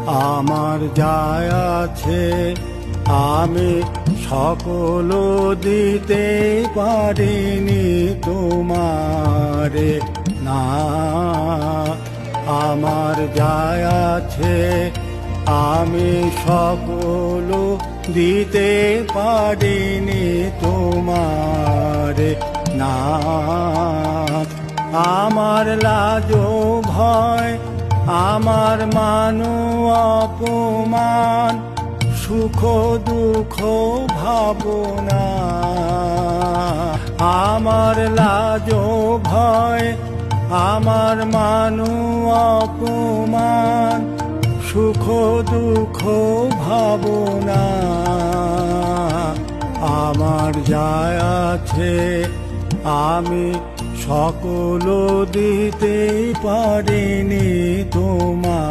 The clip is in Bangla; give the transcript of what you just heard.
আমার যায় আছে, আমি সকল দিতে পারিনি তোমারে না। আমার যায় আছে, আমি সকল দিতে পারিনি তোমারে না। আমার লাজ ভয়, আমার মান অপমান, সুখ দুঃখ ভাবনা। আমার লাজ ভয়, আমার মান অপমান, সুখ দুঃখ ভাবনা। আমার যায় আছে, আমি সকল দিতে পারিনি তোমার।